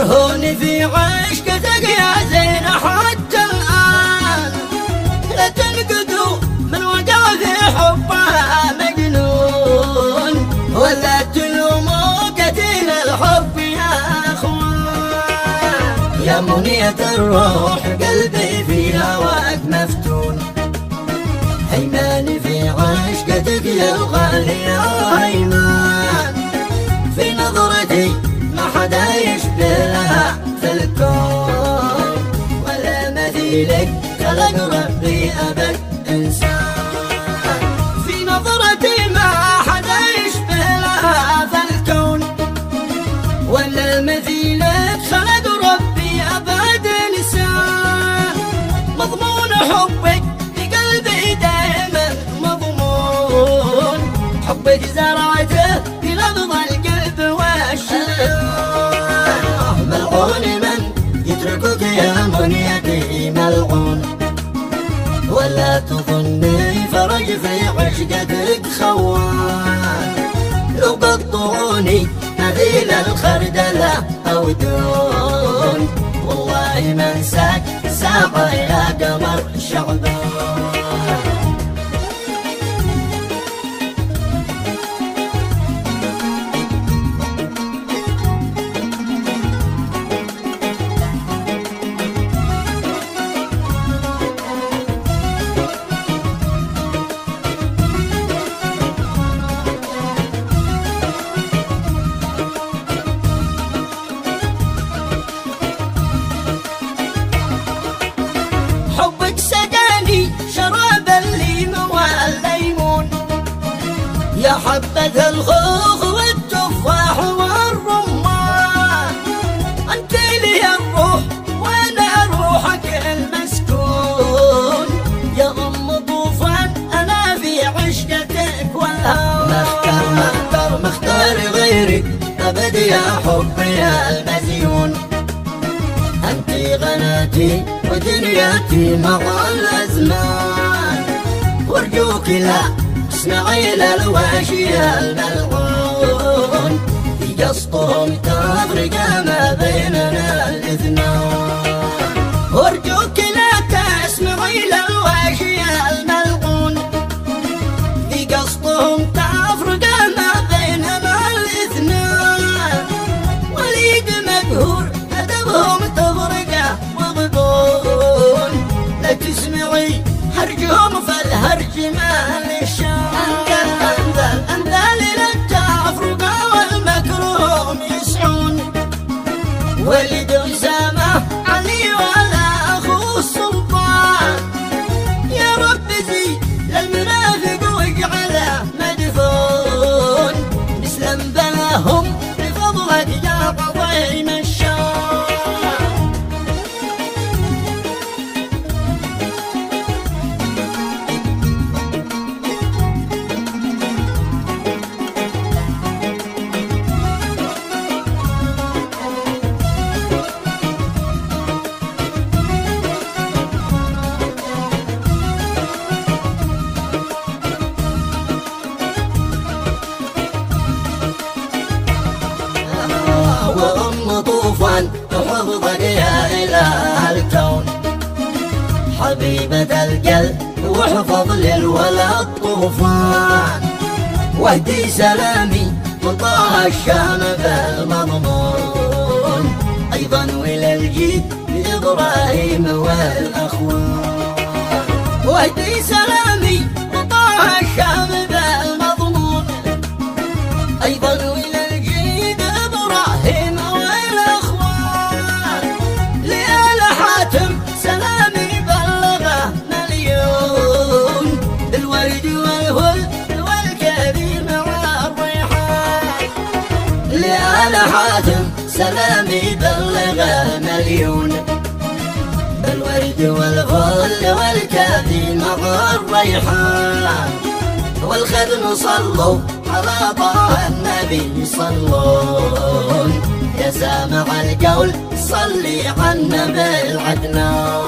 مرهون في عشقتك يا زين حتى الآن، لا تنقدوا من وقع في حبها مجنون، ولا تلوموا قتيل الحب يا اخوان. يا منية الروح قلبي في هواك مفتون، هيمان في عشقتك يا الغالي يا هيمان. في نظرتي ما حدا يشبه لها في الكون، ولا مثيلك خلق ربي أبد إنسان. في نظرتي ما حدا يشبه لها في الكون، ولا مثيلك خلق ربي أبد إنسان. مضمون حبك في قلبي دائما مضمون، حبك زرعته في لفظ القلب والشجون. ملعون من يتركك يا منيتي ملعون، ولا تظني فرج في عشقتك خوان. لو قطعوني مثيل الخردلة أو دون، والله ما انساك ساعة يا قمر شعبان. حبك سقاني شراب الليم والليمون، يا حبة الخوخ والتفاح والرمان. انت لي الروح وانا روحك المسكون، يا ام طوفان انا في عشقتك والهوى. مختار غيرك ابد يا حبي المزيون، انتي غناتي ودنياتي مع الازمان. وارجوك لا اسمعي للواشي الملعون، في قصدهم تفرق ما بيننا الاثنان. وارجوك لا تسمعي للواشي الملعون، في قصدهم تفرق ما بيننا الاثنان. وليد مقهور ادبهم تفرقه وغضون، لا تسمعي هرجهم فالهرج ما للشان. أنذل للتفرقة والمكروم يسعون، ولد أسامة علي ولا أخو السلطان. يا رب زي للمنافق واجعله مدفون، نسلم بلاهم بفضلك يا قضيم الشان. وأم طوفان وحفظك يا إله الكون، حبيبة القلب وحفظ للولد طوفان. واهدي سلامي من طه الشام بالمضمون، أيضا وإلى الجيد لإبراهيم والأخوان. واهدي سلامي من طه الشام بالمضمون، أيضا وإلى الجيد إبراهيم والأخوان. لآل حاتم سلامي بلغه مليون، بالورد والهل والكريم والريحان. لآل حاتم سلامي بلغه مليون، بالورد والفل والكريم والريحان. والخدم صلوا على طه النبي صلون، يا سامع القول صلي عنا بالعدنان.